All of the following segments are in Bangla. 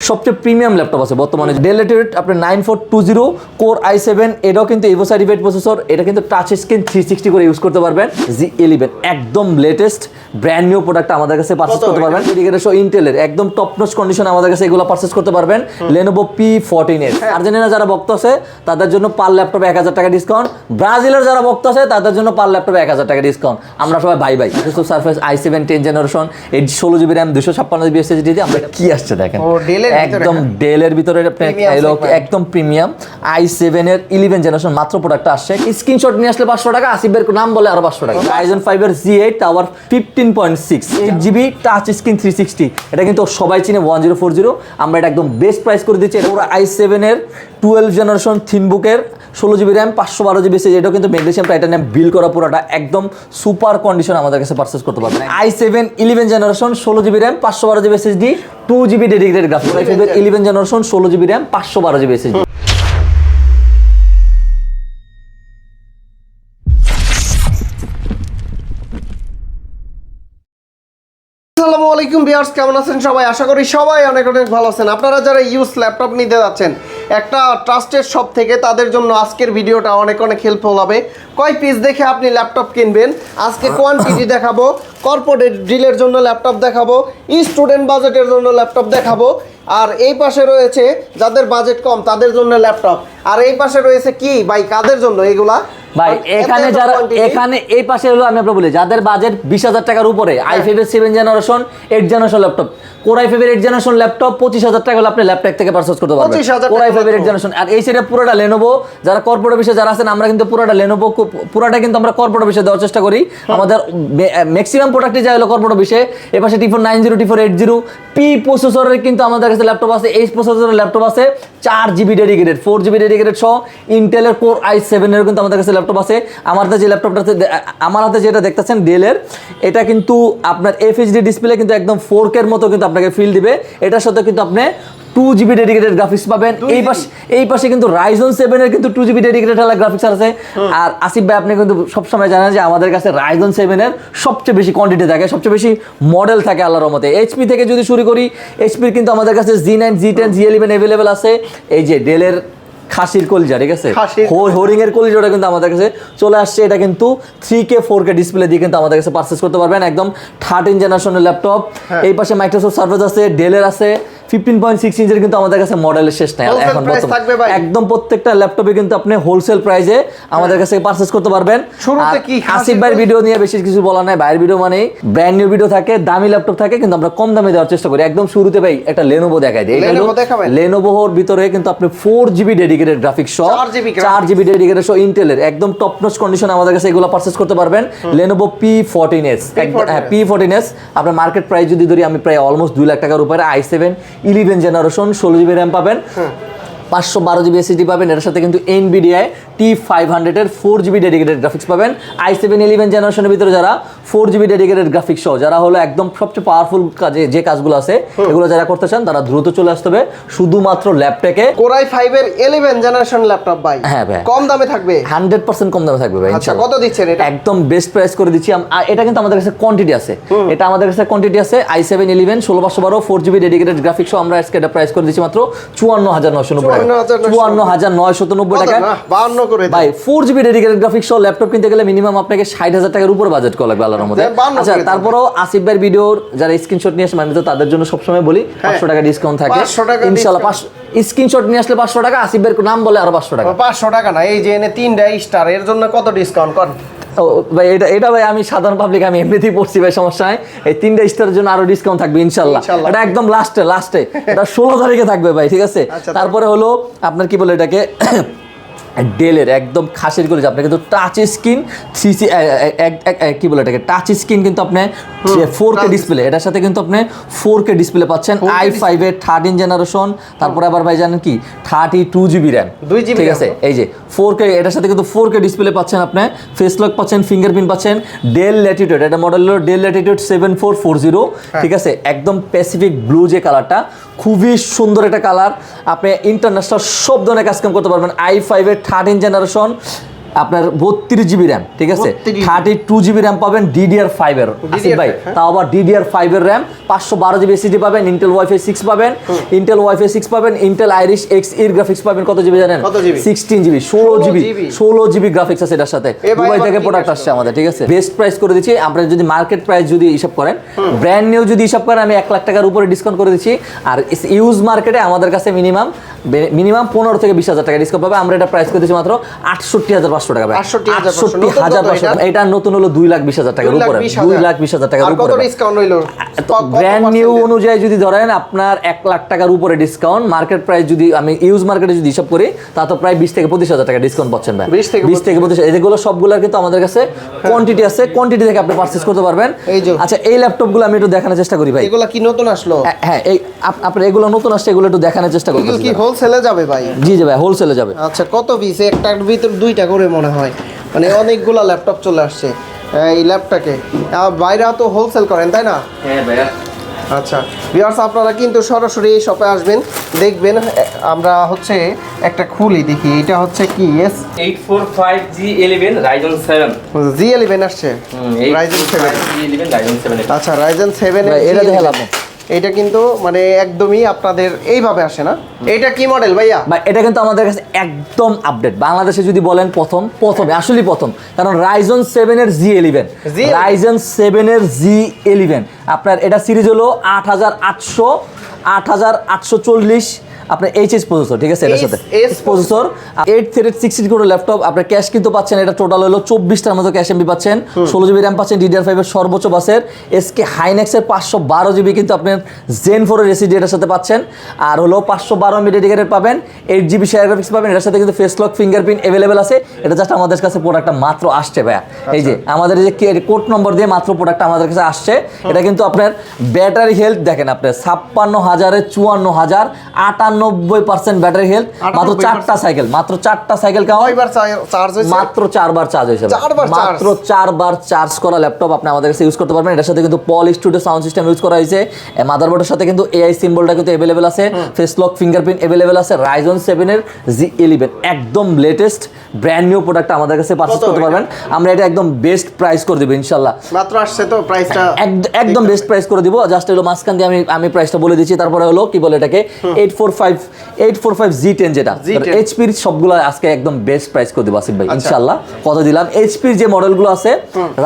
সবচেয়ে প্রিমিয়াম ল্যাপটপ আছে বর্তমানে ডেল ল্যাটিটিউড আপনার 9420 কোর i7 এটাও কিন্তু এভো সার্টিফাইড প্রসেসর। এটা কিন্তু টাচ স্ক্রিন 360 করে ইউজ করতে পারবেন। G11 একদম লেটেস্ট ব্র্যান্ড নিউ প্রোডাক্ট আমাদের কাছে পারচেজ করতে পারবেন। ডেডিকেটেড সো ইন্টেলের একদম টপ নচ কন্ডিশন আমাদের কাছে এগুলো পারচেজ করতে পারবেন। Lenovo P14 এর আর্জেন্টিনা যারা ভক্ত আছে তাদের জন্য পার ল্যাপটপে 1000 টাকা ডিসকাউন্ট। ব্রাজিলের যারা ভক্ত আছে তাদের জন্য পার ল্যাপটপে 1000 টাকা ডিসকাউন্ট। আমরা সবাই ভাই ভাই। Surface i7 10 generation 16GB RAM 256GB SSD দিয়ে আমরা কি আসছে দেখেন একদম ডেলের ভিতরে একদম প্রিমিয়াম i7 এর 11 জেনারেশন মাত্র প্রোডাক্টটা আসছে। স্ক্রিনশট নিয়ে আসলে 500 টাকা, আসিফের নাম বলে আরো 500 টাকা। Ryzen 5 এর G8 tower 15.6 8GB touch screen 360 এটা কিন্তু সবাই চিনে 1040। আমরা এটা একদম বেস্ট প্রাইস করে দিচ্ছি। এটা পুরো i7 এর 12 generation থিনবুকের 16GB RAM 512GB SSD এটাও কিন্তু ম্যাগনেসিয়াম টাইটানিয়াম বিল করা পুরোটা একদম সুপার কন্ডিশন আমাদের কাছে পারচেজ করতে পারবেন। i7 11 generation 16GB RAM 512GB SSD 2GB dedicated graphics. i5 এর 11 generation 16GB RAM 512GB SSD। আসসালামু আলাইকুম ভিউয়ার্স, কেমন আছেন সবাই? আশা করি সবাই অনেক অনেক ভালো আছেন। আপনারা যারা ইউজ ল্যাপটপ নিতে যাচ্ছেন একটা ট্রাস্টেড শপ থেকে, তাদের জন্য আজকের ভিডিওটা অনেক অনেক হেল্পফুল হবে। কয় পিস দেখে আপনি ল্যাপটপ কিনবেন, আজকে কোয়ান্টিটি দেখাবো, কর্পোরেট ডিলের জন্য ল্যাপটপ দেখাবো, স্টুডেন্ট বাজেটের জন্য ল্যাপটপ দেখাবো, আর এই পাশে রয়েছে যাদের বাজেট কম তাদের জন্য ল্যাপটপ, আর এই পাশে রয়েছে কি ভাই কাদের জন্য এগুলা ভাই এখানে যারা এখানে এই পাশে হলো আমি আপনাকে বলি যাদের বাজেট 20,000 টাকার উপরে i5 এর 7 generation 8 generation laptop, core i5 এর 8 জেনারেশন ল্যাপটপ 25,000 টাকা হলে আপনি ল্যাপটপ থেকে পারচেজ করতে পারবেন। কোর i5 এর 8 জেনারেশন। আর এই সাইডে পুরোটা Lenovo, যারা কর্পোরেট অফিসে যারা আছেন আমরা কিন্তু পুরোটা Lenovo পুরোটা কিন্তু আমরা কর্পোরেট অফিসে দেওয়ার চেষ্টা করি। আমাদের ম্যাক্সিমাম প্রোডাক্টই যায় হলো কর্পোরেট অফিসে। এই পাশে T4 90 T4 80 P প্রসেসরের কিন্তু আমাদের কাছে ল্যাপটপ আছে, এই প্রসেসরের ল্যাপটপ আছে 4GB ডেডিকেটেড 4GB ডেডিকেটেড সহ ইন্টেলের কোর i7 এর কিন্তু আমাদের কাছে ল্যাপটপ আছে। আমার হাতে যে ল্যাপটপটা আমার হাতে যেটা দেখতেছেন ডেলের, এটা কিন্তু আপনার FHD ডিসপ্লে কিন্তু একদম 4K এর মতো কিন্তু আপনাকে ফিল দিবে। এটার সাথে কিন্তু আপনি 2GB ডেডিকেটেড গ্রাফিক্স পাবেন। এই পাশে কিন্তু Ryzen 7 এর কিন্তু 2GB ডেডিকেটেড গ্রাফিক্স আছে। আর আসিফ ভাই আপনি কিন্তু সবসময় জানেন যে আমাদের কাছে Ryzen 7 এর সবচেয়ে বেশি কোয়ান্টিটি থাকে, সবচেয়ে বেশি মডেল থাকে আল্লাহর রহমতে। HP থেকে যদি শুরু করি, HP কিন্তু আমাদের কাছে G9 G10 G11 অ্যাভেলেবেল আছে। এই যে ডেলের খাসির কলিজা, ঠিক আছে, হরিং এর কলিজাটা কিন্তু আমাদের কাছে চলে আসছে। এটা কিন্তু 3K 4K ডিসপ্লে দিয়ে কিন্তু আমাদের কাছে পারচেজ করতে পারবেন। একদম 13 জেনারেশনের ল্যাপটপ। এই পাশে মাইক্রোসফট সার্ফেস আছে, ডেলের আছে 15.6 ইঞ্চের কিন্তু আমাদের কাছে মডেলের শেষ নাই এখন বর্তমানে। একদম প্রত্যেকটা ল্যাপটপে কিন্তু আপনি হোলসেল প্রাইসে আমাদের কাছে পারচেজ করতে পারবেন। শুরুতে কি আসিফ ভাইয়ের ভিডিও নিয়ে বেশি কিছু বলা নাই, ভাইয়ের ভিডিও মানে ব্র্যান্ড নিউ ভিডিও থাকে, দামি ল্যাপটপ থাকে, কিন্তু আমরা কম দামে দেওয়ার চেষ্টা করি। একদম শুরুতে ভাই একটা Lenovo দেখাই দিই। এটা হলো Lenovoর ভিতরে কিন্তু আপনি 4GB ডেডিকেটেড গ্রাফিক্স সহ 4GB ডেডিকেটেড সহ ইন্টেলের একদম টপ নচ কন্ডিশন আমাদের কাছে এগুলো পারচেজ করতে পারবেন। Lenovo P14s P14s আপনার মার্কেট প্রাইস যদি ধরি আমি প্রায় অলমোস্ট 2 লাখ টাকার উপরে i7 11 জেনারেশন 16GB RAM পাবেন, 512GB SSD পাবেন। এর সাথে কিন্তু NVIDIA T500 এর 4GB ডেডিকেটেড গ্রাফিক্স পাবেন। i7 11 জেনারেশনের ভিতরে যারা 4GB ডেডিকেটেড গ্রাফিক্স সহ যারা হলো একদম সবচেয়ে পাওয়ারফুল কাজে যে কাজগুলো আছে এগুলো যারা করতে চান তারা দ্রুত চলে আসতে হবে শুধুমাত্র ল্যাপটপে। কোর i5 এর 11 জেনারেশন ল্যাপটপ ভাই, হ্যাঁ ভাই কম দামে থাকবে, 100% কম দামে থাকবে ভাই। আচ্ছা কত দিচ্ছেন এটা? একদম বেস্ট প্রাইস করে দিচ্ছি। এটা কিন্তু আমাদের কাছে কোয়ান্টিটি আছে, এটা আমাদের কাছে কোয়ান্টিটি আছে i7 11 16512 4GB ডেডিকেটেড গ্রাফিক্স সহ আমরা আজকে এটা প্রাইস করে দিচ্ছি মাত্র 54990 টাকা, 54990 টাকা 52 করে ভাই। 4GB ডেডিকেটেড গ্রাফিক্স সহ ল্যাপটপ কিনতে গেলে মিনিমাম আপনাকে 60,000 টাকার উপর বাজেট করা লাগবে আল্লাহর রহমতে। আচ্ছা তারপরেও আসিফ ভাইয়ের ভিডিওর যারা স্ক্রিনশট নিয়ে আসে আমি তো তাদের জন্য সবসময় বলি 500 টাকা ডিসকাউন্ট থাকে ইনশাআল্লাহ। স্ক্রিনশট নিয়ে আসলে 500 টাকা, আসিফ ভাইয়ের নাম বলে আরো 500 টাকা। 500 টাকা না, এই যে এনে 3টা স্টার এর জন্য কত ডিসকাউন্ট করেন? ভাই এটা ভাই আমি সাধারণ পাবলিক, আমি এমনিতেই পড়ছি ভাই, সমস্যা নাই। এই 3টা স্টারের জন্য আরো ডিসকাউন্ট থাকবে ইনশাআল্লাহ। এটা একদম লাস্টে এটা 16 তারিখে থাকবে ভাই, ঠিক আছে। তারপরে হলো আপনার কি বলে এটাকে ডেলের একদম খাসির কলিজা, আপনি কিন্তু টাচ স্ক্রিন 3C কি বলে এটাকে টাচ স্ক্রিন কিন্তু আপনি 4K ডিসপ্লে, এটার সাথে কিন্তু আপনি 4K ডিসপ্লে পাচ্ছেন i5 এর 13 জেনারেশন। তারপরে আবার ভাই জানেন কি 32GB RAM, ঠিক আছে। এই যে 4K এটার সাথে কিন্তু 4K ডিসপ্লে পাচ্ছেন, আপনি ফেস লক পাচ্ছেন, ফিঙ্গারপ্রিন্ট পাচ্ছেন। ডেল ল্যাটিটিউড, এটা মডেল হলো ডেল ল্যাটিটিউড 7440, ঠিক আছে। একদম প্যাসিফিক ব্লু যে কালারটা, খুবই সুন্দর একটা কালার। আপনি ইন্টারন্যাশনাল সব ধরনের কাজ কাম করতে পারবেন। i5 এর 13 জেনারেশন আপনার 32 জিবি র্যাম, ঠিক আছে, 32 জিবি র্যাম পাবেন DDR5 এর আসিফ ভাই, তাও আবার DDR5 এর র্যাম, 512 জিবি এসএসডি পাবেন, ইন্টেল ওয়াইফাই 6 পাবেন, ইন্টেল ওয়াইফাই 6 পাবেন, ইন্টেল আইরিশ Xe গ্রাফিক্স পাবেন। কত জিবি জানেন? 16 জিবি, 16 জিবি গ্রাফিক্স আছে এটার সাথে। দুবাই থেকে প্রোডাক্ট আসছে আমাদের, ঠিক আছে। বেস্ট প্রাইস করে দিচ্ছি আমরা, যদি মার্কেট প্রাইস যদি হিসাব করেন, ব্র্যান্ড নিউ যদি হিসাব করেন, আমি 1 লাখ টাকার উপরে ডিসকাউন্ট করে দিচ্ছি। আর ইউজ মার্কেটে আমাদের কাছে মিনিমাম 15 থেকে 20 হাজার টাকা ডিসকাউন্ট পাবে। আমরা এটা প্রাইস করে দিচ্ছি মাত্র 68,500 টাকা। 68,500। এটা নতুন হলো 2,20,000 টাকার উপরে, 2,20,000 টাকার উপরে। কত ডিসকাউন্ট হইলো? ব্র্যান্ড নিউ অনুযায়ী যদি ধরেন আপনার 1 লাখ টাকার উপরে ডিসকাউন্ট, মার্কেট প্রাইস যদি আমি ইউজ মার্কেটে যদি হিসাব করি, তা তো প্রায় 20 থেকে 25,000 টাকা ডিসকাউন্ট পাচ্ছেন ভাই। 20 থেকে 25, এগুলো সবগুলোর কিন্তু আমাদের কাছে কোয়ান্টিটি আছে, কোয়ান্টিটি থেকে আপনি পারচেজ করতে পারবেন। আচ্ছা, এই ল্যাপটপগুলো আমি একটু দেখানোর চেষ্টা করি ভাই। এগুলো কি নতুন আসলো? হ্যাঁ, এই আপনার এগুলো নতুন আসছে, এগুলো একটু দেখানোর চেষ্টা করতেছি। এগুলো কি হোলসেলে যাবে ভাই? জি জি ভাই, হোলসেলে যাবে। আচ্ছা, কত পিস? একটার ভিতর 2টা করে মনে হয়, মানে অনেকগুলা ল্যাপটপ চলে আসছে এই ল্যাপটপে। বাইরে তো হোলসেল করেন, তাই না? হ্যাঁ ভাইয়া। আচ্ছা ভিউয়ার্স, আপনারা কিন্তু সরাসরি এই শপে আসবেন, দেখবেন। আমরা হচ্ছে একটা খুলি দেখি, এটা হচ্ছে কি? S845G11 Ryzen 7 G11 আসছে, Ryzen 7 G11 Ryzen 7। আচ্ছা, Ryzen 7 এর এটা দেখালাম আপনি। এটা কিন্তু মানে একদমই আপনাদের এইভাবে আসে না। এটা কি মডেল ভাইয়া? ভাই এটা কিন্তু আমাদের কাছে একদম আপডেট, বাংলাদেশে যদি বলেন প্রথমে আসলেই প্রথম, কারণ Ryzen 7 এর G11, Ryzen 7 এর G11 আপনার এটা সিরিজ হলো 8840 আপনার এইচএস প্রসেসর, ঠিক আছে। এটার সাথে প্রসেসর 8 থ্রেড 16 কোর ল্যাপটপ, আপনার ক্যাশ কিন্তু পাচ্ছেন, এটা টোটাল হলো 24টার মতো ক্যাশ এমবি পাচ্ছেন, 16 জিবি র্যাম পাচ্ছেন, DDR5 এর সর্বোচ্চ বাসের, SK হাইনেক্স এর 512 জিবি কিন্তু আপনার Zen 4 এর এসএসডি এটার সাথে পাচ্ছেন, আর হলো 512 এমবি ডেডিকেটেড পাবেন, 8 জিবি শেয়ার গ্রাফিক্স পাবেন। এটার সাথে কিন্তু ফেস লক ফিঙ্গারপ্রিন্ট अवेलेबल আছে। এটা জাস্ট আমাদের কাছে প্রোডাক্টটা মাত্র আসছে ভাইয়া, এই যে আমাদের এই যে কোড নম্বর দিয়ে মাত্র প্রোডাক্টটা আমাদের কাছে আসছে। এটা কিন্তু আপনার ব্যাটারি হেলথ দেখেন, আপনার 56,000 এ 54,000, 98% ব্যাটারি হেলথ, মাত্র 4টা সাইকেল, মাত্র 4টা সাইকেল কয়বার চার্জ হইছে? মাত্র 4বার চার্জ হয়েছে, মাত্র 4বার চার্জ করা ল্যাপটপ আপনি আমাদের কাছে ইউজ করতে পারবেন। এটার সাথে কিন্তু পল স্টুডিও সাউন্ড সিস্টেম ইউজ করা হয়েছে, মাদারবোর্ডের সাথে কিন্তু এআই সিম্বলটা কিন্তু अवेलेबल আছে, ফেস লক ফিঙ্গারপ্রিন্ট अवेलेबल আছে। Ryzen 7 এর G11 একদম লেটেস্ট ব্র্যান্ড নিউ প্রোডাক্ট আমাদের কাছে পারচেজ করতে পারবেন। আমরা এটা একদম বেস্ট প্রাইস করে দেব ইনশাআল্লাহ। মাত্র আসছে তো প্রাইসটা একদম বেস্ট প্রাইস করে দিব। জাস্ট হলো মাঝখান দিয়ে আমি প্রাইসটা বলে দিচ্ছি, তারপরে হলো কি বলে এটাকে 845 G10 যেটা এইচপির সবগুলো আজকে একদম বেস্ট প্রাইস করে দেব আসিফ ভাই ইনশাআল্লাহ। কত দিলাম? এইচপির যে মডেলগুলো আছে,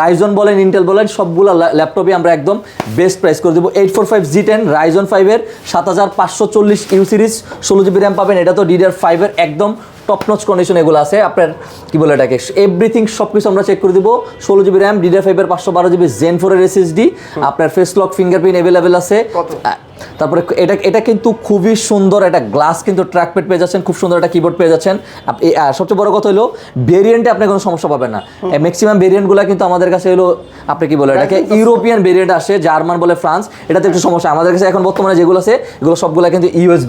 রাইজন বলেন, ইন্টেল বলেন, সবগুলো ল্যাপটপে আমরা একদম বেস্ট প্রাইস করে দেব। 845 G10 Ryzen 5 এর 7540 ইউ সিরিজ, 16 জিবি র্যাম পাবেন। এটা তো DDR5 এর একদম টপ নচ কন্ডিশন এগুলো আছে। আপনার কি বলে এটাকে এভরিথিং সবকিছু আমরা চেক করে দিব। 16 জিবি র্যাম, DDR5 এর 512 জিবি Zen 4 এর এসএসডি, আপনার ফেস লক ফিঙ্গারপ্রিন্ট अवेलेबल আছে। তারপরে এটা কিন্তু খুবই সুন্দর একটা গ্লাস কিন্তু ট্র্যাকপ্যাড পেয়ে যাচ্ছেন, খুব সুন্দর একটা কিবোর্ড পেয়ে যাচ্ছেন। সবচেয়ে বড় কথা হলো ভেরিয়েন্টে আপনি কোনো সমস্যা পাবেন না। ম্যাক্সিমাম ভেরিয়েন্টগুলো কিন্তু আমাদের কাছে হলো আপনি কি বলে এটাকে ইউরোপিয়ান ভেরিয়েন্ট আসে, জার্মান বলে, ফ্রান্স, এটাতে একটু সমস্যা। আমাদের কাছে এখন বর্তমানে যেগুলো আছে এগুলো সবগুলো কিন্তু ইউএস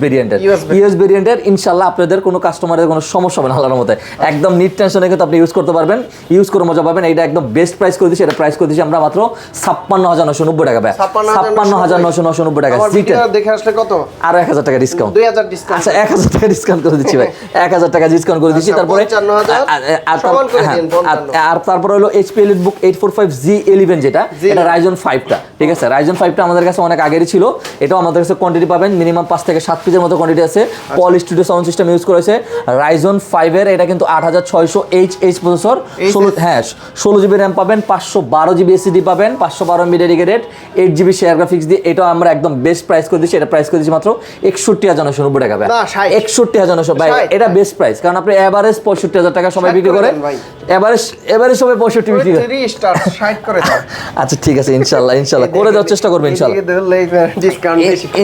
ভেরিয়েন্টের। ইনশাআল্লাহ আপনাদের কোনো কাস্টমারের কোনো সমস্যা হবে না আল্লাহর মতে, একদম নিট টেনশনে কিন্তু আপনি ইউজ করতে পারবেন, ইউজ করে মজা পাবেন। এটা একদম বেস্ট প্রাইস করে দিচ্ছি, এটা প্রাইস করে দিচ্ছি আমরা মাত্র 56,990 টাকা ভাই, 56,990 টাকা। দেখে আসলে কত? আরো 1000 টাকা ডিসকাউন্ট, 2000 ডিসকাউন্ট। আচ্ছা 1000 টাকা ডিসকাউন্ট করে দিচ্ছি ভাই, 1000 টাকা ডিসকাউন্ট করে দিচ্ছি। তারপরে 55,000 আর তারপরে হলো HP EliteBook 845 G11 যেটা, এটা Ryzen 5টা, ঠিক আছে। Ryzen 5টা আমাদের কাছে অনেক আগেরই ছিল, এটাও আমাদের কাছে কোয়ান্টিটি পাবেন মিনিমাম 5 থেকে 7 পিসের মতো কোয়ান্টিটি আছে। পল স্টুডিও সাউন্ড সিস্টেম ইউজ করেছে। Ryzen 5 এর এটা কিন্তু 8600H প্রসেসর, 16 জিবি র্যাম পাবেন, 512 জিবি এসএসডি পাবেন, 512 MB dedicated, 8 GB share graphics দিয়ে। এটাও আমরা একদম বেস্ট প্রাইস করে দিচ্ছি, এটা প্রাইস করে দিচ্ছি মাত্র 61,990 টাকা ভাই, 61,990 ভাই। এটা বেস্ট প্রাইস, কারণ আপনি এভারেজ 65,000 টাকা সবাই বিক্রি করে, এভারেজ সবাই 65 বিক্রি করে। 60 করে দাও। আচ্ছা ঠিক আছে, ইনশাআল্লাহ করে দেওয়ার চেষ্টা করবেন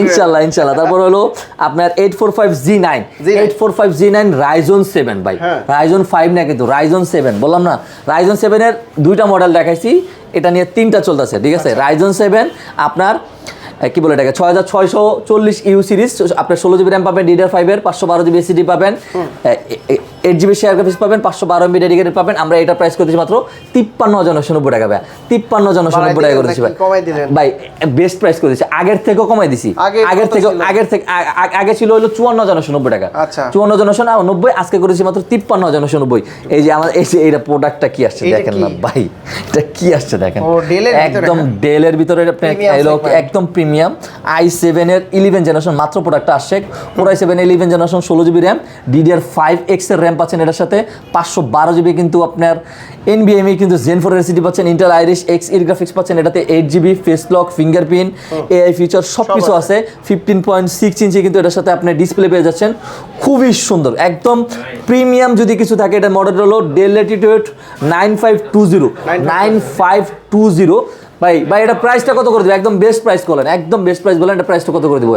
ইনশাআল্লাহ। তারপর হলো আপনার 845 G9 Ryzen 7 ভাই, Ryzen 5 না কিন্তু Ryzen 7 বললাম না। Ryzen 7 এর দুইটা মডেল দেখাইছি, এটা নিয়ে 3টা চলতেছে, ঠিক আছে। Ryzen 7 আপনার কি বলে এটাকে 6640 ইউ সিরিজ, আপনার 16 জিবি র্যাম পাবেন, DDR5 এর 512 জিবি এসএসডি পাবেন, 8GB শেয়ার গ্রাফিক্স পাবেন, 512 MB ডেডিকেটেড পাবেন। আমরা এটা প্রাইস করে দিচ্ছি মাত্র 53,990 টাকা ভাই, 53,990 টাকা করে দিচ্ছি ভাই। কমাই দিলেন ভাই, বেস্ট প্রাইস করে দিচ্ছি, আগের থেকেও কমাই দিছি। আগে ছিল হলো 54,990 টাকা, আচ্ছা 54,990, আজকে করেছি মাত্র 53,990। এই যে আমার এই যে এইটা প্রোডাক্টটা কি আসছে দেখেন না ভাই, এটা কি আসছে দেখেন, একদম ডেলের ভিতরে একদম প্রিমিয়াম i7 এর 11 জেনারেশন মাত্র প্রোডাক্টটা আসছে। Core i7 11 generation 16GB RAM, DDR5X এর RAM পাচ্ছেন এটার সাথে, 512GB কিন্তু আপনার NVMe কিন্তু Zen 4 এর সিটি পাচ্ছেন, Intel Iris Xe এর গ্রাফিক্স পাচ্ছেন এটাতে, 8GB face lock, fingerprint, AI feature সবকিছু আছে। 15.6 ইঞ্চি কিন্তু এটার সাথে আপনি ডিসপ্লে পেয়ে যাচ্ছেন, খুবই সুন্দর একদম প্রিমিয়াম। যদি কিছু থাকে এটা মডেল হলো Dell Latitude 9520 ভাই। এটা প্রাইসটা কত করে দিবেন? একদম বেস্ট প্রাইস বলেন, একদম বেস্ট প্রাইস বলেন, এটা প্রাইসটা কত করে দিব?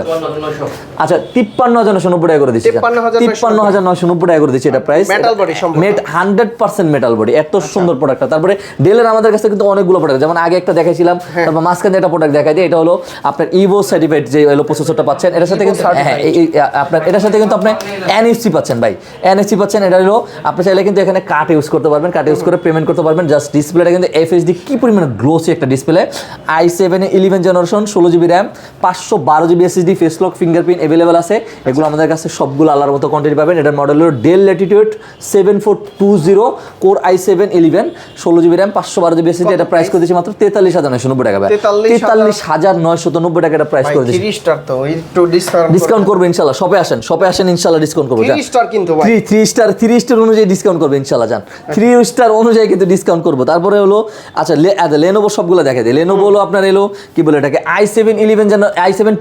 আচ্ছা 53,990 টাকা করে দিচ্ছি, 53,990 টাকা করে দিচ্ছি এটা প্রাইস। মেটাল বডি সম্পূর্ণ 100% মেটাল বডি, এত সুন্দর প্রোডাক্টটা। তারপরে ডেলের আমাদের কাছে কিন্তু অনেকগুলো প্রোডাক্ট, যেমন আগে একটা দেখাইছিলাম, তারপর মাঝখানে একটা প্রোডাক্ট দেখাই দিই, এটা হলো আপনার ইভো সার্টিফাইড যে হলো প্রসেসরটা পাচ্ছেন এটার সাথে কিন্তু, হ্যাঁ আপনার এটার সাথে কিন্তু আপনি NFC পাচ্ছেন ভাই, NFC পাচ্ছেন। এটা হলো আপনি চাইলে কিন্তু এখানে কার্ড ইউজ করতে পারবেন, কার্ড ইউজ করে পেমেন্ট করতে পারবেন। জাস্ট ডিসপ্লেটা কিন্তু FHD কি পরিমাণে গ্লোসি একটা display. i7 11 generation 16GB RAM, 512GB SSD, face lock, fingerprint available আছে। এগুলো আমাদের কাছে সবগুলো আলাদার মতো কোয়ান্টিটি পাবেন। এটার মডেল হলো Dell Latitude 7420, Core i7 11 16GB RAM, 512GB SSD। এটা প্রাইস করে দিচ্ছি মাত্র 43,990 টাকা ভাই, 43,990 টাকা এটা প্রাইস করে দিচ্ছি। 3 স্টার তো একটু ডিসকাউন্ট করব ইনশাআল্লাহ, শপে আসেন ইনশাআল্লাহ ডিসকাউন্ট করব। 3 স্টার কিন্তু ভাই, 3 স্টার অনুযায়ী ডিসকাউন্ট করব ইনশাআল্লাহ। জান 3 স্টার অনুযায়ী কিন্তু ডিসকাউন্ট করব। তারপরে হলো আচ্ছা Lenovo সবগুলো দেখাই দিই। Lenovo হলো আপনার এলো কি বলে এটাকে i7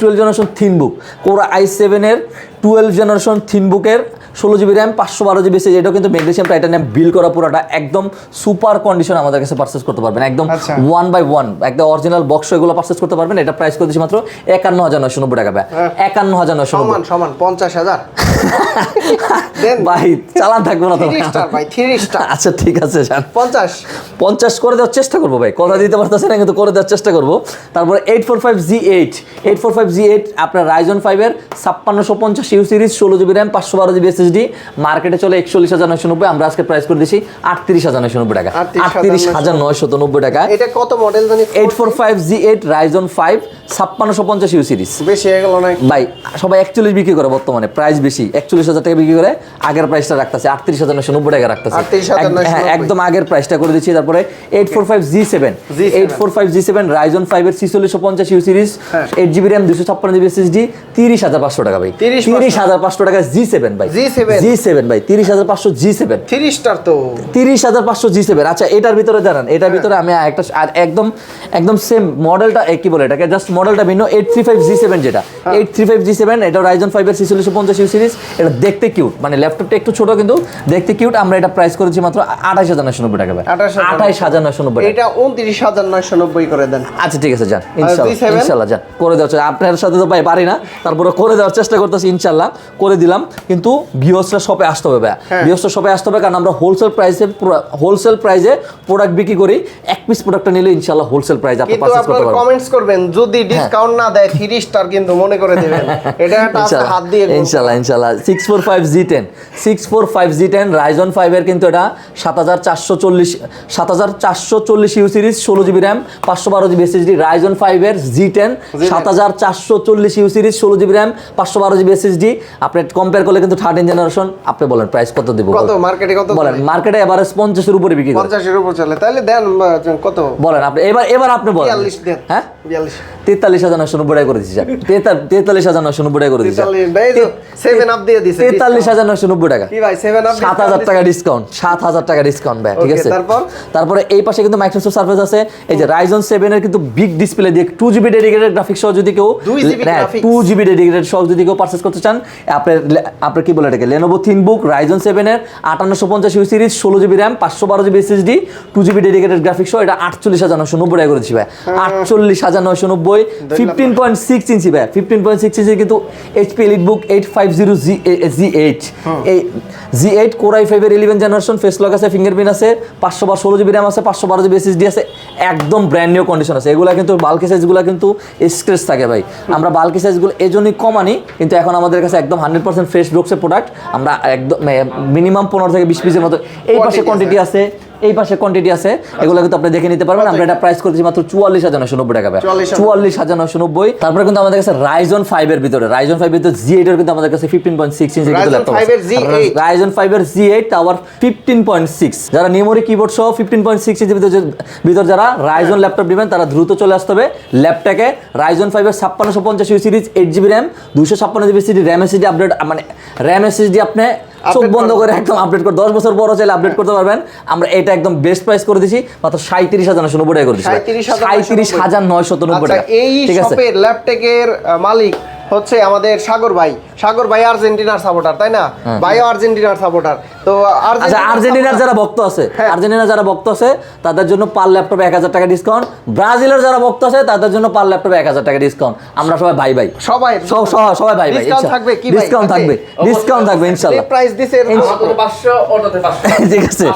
12 জেনারেশন থিনবুক, Core i7 এর 12 generation থিনবুকের 16GB RAM, 512GB SSD। এটাও কিন্তু ম্যাগনেসিয়াম টাইটানিয়াম বিল করা, পুরোটা একদম সুপার কন্ডিশন আমাদের কাছে পারচেজ করতে পারবেন, একদম 1 বাই 1 একদম অরিজিনাল বক্স এগুলো পারচেজ করতে পারবেন। এটা প্রাইস করে দিচ্ছি মাত্র 51,990 টাকা ভাই, 51,990 সমান 50,000 ভাই। চালান থাকবো না তো 3 স্টার ভাই, 3 স্টার। আচ্ছা ঠিক আছে জান, 50 করে দেওয়ার চেষ্টা করবো ভাই, কথা দিতে পারতেছে না কিন্তু করে দেওয়ার চেষ্টা করবো। তারপরে 845G8 আপনার Ryzen 5 এর 5650 U series 16GB RAM, 512GB SSD, মার্কেটে চলে 41,990, আমরা আজকে প্রাইস করে দিচ্ছি 38,990 টাকা, 38,990 টাকা। এটা কত মডেল জানি? 845G8 Ryzen 5 5650 U series. বেশি হয়ে গেল না ভাই? সবাই 41 বিক্রি করে বর্তমানে, প্রাইস বেশি, 41,000 টাকা বিক্রি করে, আগের প্রাইসটা রাখতেছে 38,990 টাকা রাখতেছে, হ্যাঁ একদম আগের প্রাইসটা করে দিচ্ছি। তারপরে 845G7 Ryzen 5 এর 4650 U series, 8GB RAM, 256GB SSD, 30,500 টাকা ভাই, 30,500 টাকা G7 ভাই, G7 ভাই 30,500 G7, 3 স্টার তো 30,500 G7। আচ্ছা এটার ভিতরে জানেন, এটার ভিতরে আমি একটা আর একদম সেম মডেলটা কি বলে এটাকে, জাস্ট মডেলটা ভিন্ন। 835G7 যেটা 835G7 এটা Ryzen 5 এর 4650 U সিরিজ। এটা দেখতে কিউট, মানে ল্যাপটপটা একটু ছোট কিন্তু দেখতে কিউট। আমরা এটা প্রাইস করেছি মাত্র 28,990 টাকা ভাই, 28,990 টাকা। এটা 29,990 করে দেন। আচ্ছা ঠিক আছে যান, ইনশাআল্লাহ যান করে দেওয়ার চেষ্টা, আপনার সাথে তো ভাই পারি না, তারপরে করে দেওয়ার চেষ্টা করতেছি, ইনশাআল্লাহ করে দিলাম। কিন্তু ভিউয়ার্সরা শপে আসতে হবে ভাই, ভিউয়ার্সরা শপে আসতে হবে, কারণ আমরা হোলসেল প্রাইসে প্রোডাক্ট বিক্রি করি। এক পিস প্রোডাক্টটা নিলে ইনশাআল্লাহ হোলসেল প্রাইস আপনি পারচেজ করতে পারবেন। কমেন্টস করবেন, যদি ডিসকাউন্ট না দেয় 3 স্টার কিন্তু মনে করে দিবেন, এটা একটা হাত দিয়ে ইনশাআল্লাহ 645G10 Ryzen 5 এর কিন্তু এটা 7,440 U series, 16GB RAM, 512GB SSD, Ryzen 5 এর G10 7,440 U series, 16GB RAM, 512GB SSD। আপনি কম্পেয়ার করলে কিন্তু 13 জেনারেশন। আপনি বলেন প্রাইস কত দিব? কত মার্কেটে কত বলেন? মার্কেটে এভারেজ 50 এর উপরে বিক্রি করে, 50 এর উপর চলে, তাহলে দেন কত বলেন আপনি এবার আপনি বলেন। 42 দেন। হ্যাঁ 43,990 টাকা করে দিচ্ছি, 43,990 টাকা করে দিচ্ছি, 7 আপ দিয়ে দিছে 43,990 টাকা। কি ভাই 7 আপ 7,000 টাকা ডিসকাউন্ট, 7,000 টাকা ডিসকাউন্ট ভাই, ঠিক আছে। তারপরে এই পাশে কিন্তু মাইক্রোসফট সার্ফেস আছে, এই যে Ryzen 7 এর কিন্তু বিগ ডিসপ্লে দিয়ে 2GB ডেডিকেটেড গ্রাফিক্স সহ যদি কেউ 2GB ডেডিকেটেড সহ যদি কেউ পারচেজ করতে চান, আপনার কি বলে এটাকে Lenovo ThinkBook Ryzen 7 এর 5850 U series, 16GB RAM, 512GB SSD, 2GB dedicated graphics সহ এটা 48,990 টাকা করে দিচ্ছি ভাই, 48,990। 15.6 ইঞ্চি ভাই, 15.6 ইঞ্চি কিন্তু HP EliteBook 85 Z8 এই Z8 Core i5 এর 11 জেনারেশন, ফেস লক আছে, ফিঙ্গারপ্রিন্ট আছে, 516 GB RAM আছে, 512 GB SSD আছে, একদম ব্র্যান্ড নিউ কন্ডিশন আছে। এগুলা কিন্তু বাল্কি সাইজগুলো কিন্তু স্ক্র্যাচ থাকে ভাই, আমরা বাল্কি সাইজগুলো এজন্যই কমানি, কিন্তু এখন আমাদের কাছে একদম 100% ফ্রেশ ব্লকসের প্রোডাক্ট, আমরা একদম মিনিমাম 15 থেকে 20 পিসের মতো এই পাশে কোয়ান্টিটি আছে, এই পাশে কোয়ান্টিটি আছে, এগুলো কিন্তু আপনি দেখে নিতে পারবেন। আমরা এটা প্রাইস করতেছি মাত্র 44,990 টাকা, 44,990। তারপরে কিন্তু আমাদের কাছে Ryzen 5 এর ভিতরে Z8 এর কিন্তু আমাদের কাছে 15.6 ইঞ্চির কিন্তু ল্যাপটপ আছে, Ryzen 5 এর Z8 আবার 15.6। যারা মেমোরি কিবোর্ড সহ 15.6 ইঞ্চির ভিতর যারা Ryzen ল্যাপটপ নেবেন তারা দ্রুত চলে আসতে হবে ল্যাপটপে। Ryzen 5 এর 5650 series 8GB RAM 256GB SSD RAM SSD update, মানে RAM SSD আপনি চোখ বন্ধ করে একদম আপডেট করে 10 বছর পরও চাইলে আপডেট করতে পারবেন। আমরা এটা একদম বেস্ট প্রাইস করে দিছি মাত্র 37,990 টাকা করে দিছি, 37,990 টাকা। এই শপের ল্যাপটপের মালিক হচ্ছে আমাদের সাগর ভাই আর্জেন্টিনার সাপোর্টার, তাই না? ভাইও আর্জেন্টিনার সাপোর্টার। তো আর্জেন্টিনার যারা ভক্ত আছে তাদের জন্য পার ল্যাপটপে 1000 টাকা ডিসকাউন্ট, ব্রাজিলের যারা ভক্ত আছে তাদের জন্য পার ল্যাপটপে 1000 টাকা ডিসকাউন্ট। আমরা সবাই ভাই সবাই ভাই ডিসকাউন্ট থাকবে, কি ভাই ডিসকাউন্ট থাকবে ইনশাআল্লাহ। প্রাইস দিছে আমাদের 500 অর্ডারতে 500 ঠিক আছে,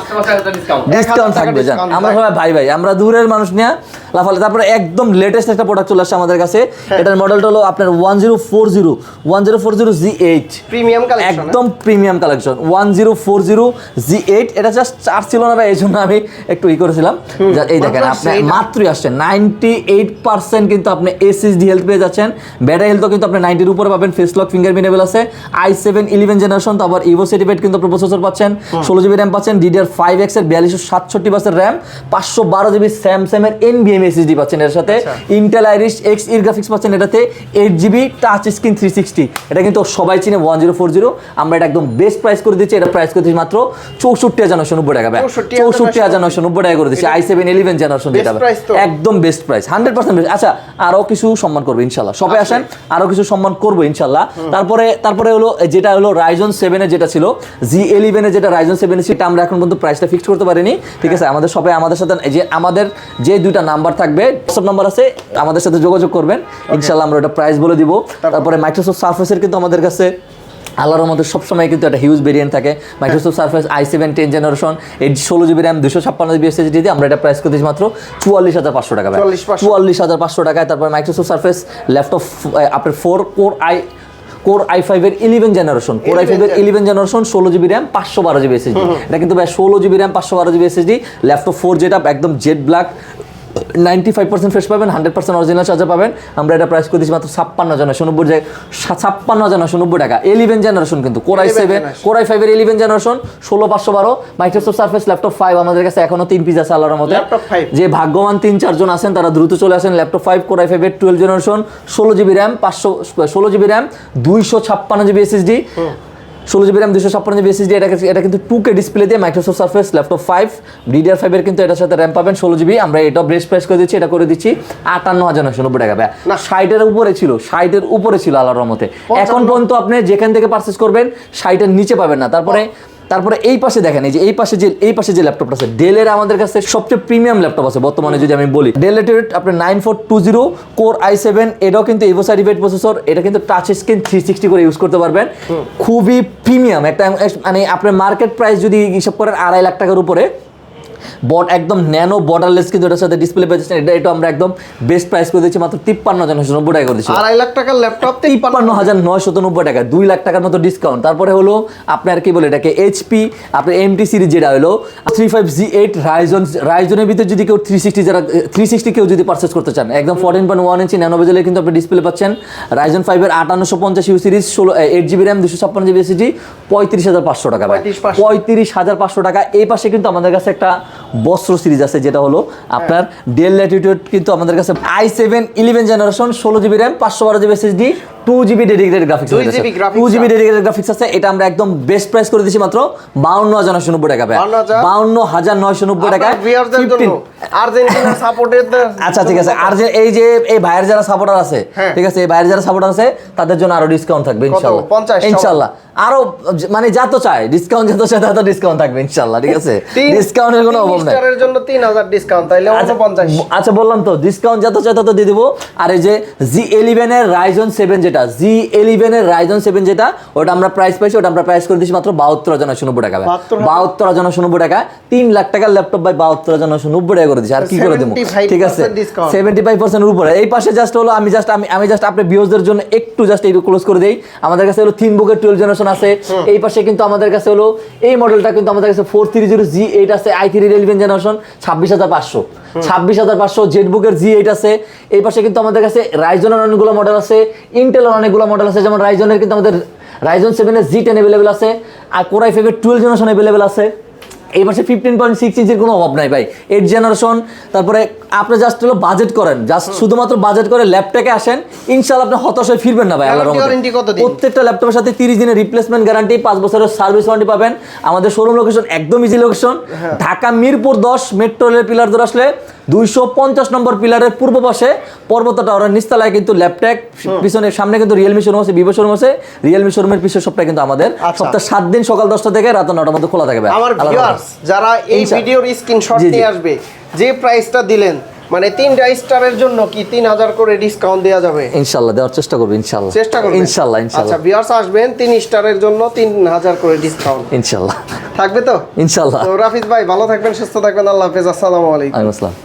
ডিসকাউন্ট থাকবে জান। আমরা সবাই ভাই, আমরা দূরের মানুষ নিয়ে লাফালে। তারপরে একদম লেটেস্ট একটা প্রোডাক্ট চলে আসছে আমাদের কাছে, এটার মডেলটা হলো আপনার 1040 Z8 প্রিমিয়াম কালেকশন, একদম প্রিমিয়াম কালেকশন 1040 Z8। এটা জাস্ট চার্জ ছিল না ভাই, এই জন্য আমি একটু করেছিলাম। এই দেখেন আপনি মাত্রই আসছেন 98% কিন্তু আপনি SSD হেলথ পেয়ে যাচ্ছেন, ব্যাটারি হেলথও কিন্তু আপনি 90 এর উপরে পাবেন, ফেস লক ফিঙ্গারপ্রিন্টেবল আছে, i7 11 জেনারেশন, তারপর ইভো সার্টিফাইড কিন্তু আপনি প্রসেসর পাচ্ছেন, 16GB RAM পাচ্ছেন, DDR5X এর 4267 বাসের RAM, 512GB স্যামসাং এর NVMe SSD পাচ্ছেন এর সাথে, ইন্টেল আইরিশ Xe গ্রাফিক্স পাচ্ছেন এটাতে, 8GB টাচ স্ক্রিন 360। এটা কিন্তু সবাই চিনে 1040। আমরা এটা একদম বেস্ট প্রাইস করে দিচ্ছি, এটা প্রাইস করে দিচ্ছি মাত্র 64,990 টাকা, 64,990 টাকা করে দিচ্ছি। i7 11 জেনারেশন যেটা একদম বেস্ট প্রাইস, 100% বেস্ট। আচ্ছা, আরো কিছু সম্মান করবো ইনশাআল্লাহ, সবাই আসেন, আরো কিছু সম্মান করবো ইনশাআল্লাহ। তারপরে হলো যেটা হলো Ryzen 7 এর যেটা ছিল, Z11 এর যেটা Ryzen 7 সেটা আমরা এখন পর্যন্ত প্রাইসটা ফিক্স করতে পারিনি, ঠিক আছে? আমাদের সবাই আমাদের সাথে আমাদের যে দুইটা নাম্বার থাকবে, হোয়াটসঅ্যাপ নাম্বার আছে, আমাদের সাথে যোগাযোগ করবেন ইনশাআল্লাহ, আমরা ওটা প্রাইস বলে দিব। তারপরে মাইক্রোসফট সারফেসের কিন্তু আমাদের কাছে আল্লাহর মধ্যে সবসময় কিন্তু একটা হিউজ ভেরিয়েন্ট থাকে। Microsoft surface i7 10 generation 16GB RAM 256GB SSD দিয়ে আমরা এটা প্রাইস করে দিচ্ছি মাত্র 44,500 টাকা, 44,500 টাকায়। তারপর মাইক্রোসফট সারফেস ল্যাপটপ আপনার 4 Core i5 এর 11 জেনারেশন, Core i5 এর 11 generation 16GB RAM 512GB SSD। এটা কিন্তু ভাই 16GB RAM 512GB SSD laptop 4 যেটা একদম জেড ব্ল্যাক, 95% ফ্রেশ পাবেন, 100% অরিজিনাল চার্জার পাবেন। আমরা এটা প্রাইস করে দিচ্ছি মাত্র 56,990 টাকা। 11 জেনারেশন কিন্তু Core i5 এর 11 জেনারেশন 16512 মাইক্রোসফট সারফেস ল্যাপটপ 5 আমাদের কাছে এখনো 3 পিস আছে আল্লাহর মধ্যে। যে ভাগ্যবান 3-4 জন আছেন তারা দ্রুত চলে আসেন। ল্যাপটপ 5 Core i5 এর 12 generation 16GB RAM 256GB SSD, 16GB RAM 256GB SSD। এটা কিন্তু 2K ডিসপ্লে দিয়ে মাইক্রোসফট সারফেস ল্যাপটপ 5 DDR5 এর কিন্তু এটার সাথে RAM পাবেন 16GB। আমরা এটা বেস্ট প্রাইস করে দিচ্ছি, এটা করে দিচ্ছি 58,990 টাকা। না 60 এর উপরে ছিল আল্লাহর রহমতে। এখন পর্যন্ত আপনি যেখান থেকে পারচেজ করবেন 60 এর নিচে পাবেন না। তারপরে এই পাশে দেখেন, এই পাশে যে ল্যাপটপটা আছে, ডেলের আমাদের কাছে সবচেয়ে প্রিমিয়াম ল্যাপটপ আছে বর্তমানে যদি আমি বলি, ডেল ল্যাটিটিউড আপনার 9420 Core i7, এটাও কিন্তু ইভো সার্টিফাইড প্রসেসর, এটা কিন্তু টাচ স্ক্রিন 360 করে ইউজ করতে পারবেন, খুবই প্রিমিয়াম একটা, মানে আপনার মার্কেট প্রাইস যদি হিসাব করেন 2.5 লাখ টাকার উপরে, একদম ন্যানো বর্ডারলেস কিন্তু এটার সাথে ডিসপ্লে পেয়েছেন। এটা আমরা একদম বেস্ট প্রাইস করে দিচ্ছি মাত্র 53,990 টাকা করে দিচ্ছি। 2.5 লাখ টাকার ল্যাপটপ 53,990 টাকা, 2 লাখ টাকার মতো ডিসকাউন্ট। তারপরে হলো আপনার কি বলে এটাকে এইচপি আপনার MT সিরিজ যেটা হলো 35 Z8 রাইজনের ভিতরে যদি কেউ 360 কেউ যদি পারচেজ করতে চান, একদম 14.1 ইঞ্চি ন্যানো বেজেলে কিন্তু আপনি ডিসপ্লে পাচ্ছেন। Ryzen 5 এর 5850 series 8GB RAM 256GB SSD 35,500 টাকা, 35,500 টাকা। এই পাশে কিন্তু আমাদের কাছে একটা বস্ত্র সিরিজ আছে যেটা হলো আপনার ডেল ল্যাটিটিউড, কিন্তু আমাদের কাছে i7 11 generation 16GB RAM 512GB SSD 2GB dedicated graphics, 2GB dedicated graphics আছে। এটা আমরা একদম বেস্ট প্রাইস করে দিচ্ছি মাত্র 52,990 টাকা, 52,990 টাকা। আর্জেন্টিনা সাপোর্টের আচ্ছা ঠিক আছে, আর যে এই ভাইয়ের যারা সাপোর্টার আছে, ঠিক আছে, এই ভাইয়ের যারা সাপোর্টার আছে তাদের জন্য আরো ডিসকাউন্ট থাকবে ইনশাআল্লাহ। আরো মানে যত চায় ডিসকাউন্ট, তত ডিসকাউন্ট থাকবে ইনশাআল্লাহ, ঠিক আছে? ডিসকাউন্টের কোনো অভাব নাই। স্টারের জন্য 3000 ডিসকাউন্ট, তাইলে 49। আচ্ছা বললাম তো, ডিসকাউন্ট যত চায় তত দিয়ে দিব। আর এই যে Z11 এর Ryzen 7 যেটা যেটা G11 এর Ryzen 7 যেটা ওটা আমরা প্রাইস পাইছি, ওটা আমরা প্রাইস করে দিচ্ছি মাত্র 72,990 টাকা ভাই। 72,990 টাকা, 3 লাখ টাকার ল্যাপটপ ভাই 72,990 টাকা করে দিচ্ছি। আর কি করে দেবো, ঠিক আছে 75% এর উপরে। এই পাশে জাস্ট হলো আমি জাস্ট আপনার ভিউয়ারদের জন্য একটু জাস্ট এইটু ক্লোজ করে দেই। আমাদের কাছে হলো থিনবুকের 12 জেনারেশন আছে। এই পাশে কিন্তু আমাদের কাছে হলো এই মডেলটা কিন্তু আমাদের কাছে 430G8 আছে, i3 11 জেনারেশন 26,500, 26,500 জেটবুকের G8 আছে। এই পাশে কিন্তু আমাদের কাছে রাইজনের অনেকগুলো মডেল আছে, ইন্টেলের অনেকগুলো মডেল আছে। যেমন রাইজনের কিন্তু আমাদের Ryzen 7 এর Z10 अवेलेबल আছে, আর Core i5 এর 12 জেনারেশন अवेलेबल আছে। এই পাশে 15.6 ইঞ্চির কোনো অভাব নাই ভাই, 8 জেনারেশন। তারপরে আপনি জাস্ট হলো বাজেট করেন, জাস্ট শুধুমাত্র বাজেট করে ল্যাপটপে আসেন, ইনশাআল্লাহ আপনি হতাশ হয়ে ফিরবেন না ভাই। আল্লাহর রহমতে প্রত্যেকটা ল্যাপটপের সাথে 30 দিনের রিপ্লেসমেন্ট গ্যারান্টি, 5 বছরের সার্ভিস ওয়ারেন্টি পাবেন। আমাদের শোরুম লোকেশন একদম easy location, Dhaka Mirpur 10 metro রেলের পিলার ধরে আসলে 250 নম্বর পিলারের পূর্ব পাশে পর্বত টাওয়ারের নিচতলায় কিন্তু ল্যাপটপ, পিছনে সামনে কিন্তু রিয়েলমি শোরুম আছে, ভিভো শোরুম আছে। রিয়েলমি শোরুমের পিছের সবটা কিন্তু আমাদের সপ্তাহে 7 দিন সকাল 10টা থেকে রাত 9টার মধ্যে খোলা থাকে ভাই। আমার ভিউয়ার্স যারা এই ভিডিওর স্ক্রিনশট নিয়ে আসবে, যে প্রাইসটা দিলেন মানে 3টা স্টারের জন্য কি 3000 করে ডিসকাউন্ট দেওয়া যাবে? ইনশাআল্লাহ দেওয়ার চেষ্টা করব, ইনশাআল্লাহ চেষ্টা করবেন ইনশাআল্লাহ। আচ্ছা ভিউয়ার্স আসবেন 3 স্টারের জন্য 3000 করে ডিসকাউন্ট ইনশাআল্লাহ থাকবে তো ইনশাআল্লাহ। তো রাফিজ ভাই ভালো থাকবেন, সুস্থ থাকবেন, আল্লাহ হাফেজ, আসসালামু আলাইকুম। ওয়ালাইকুম আসসালাম।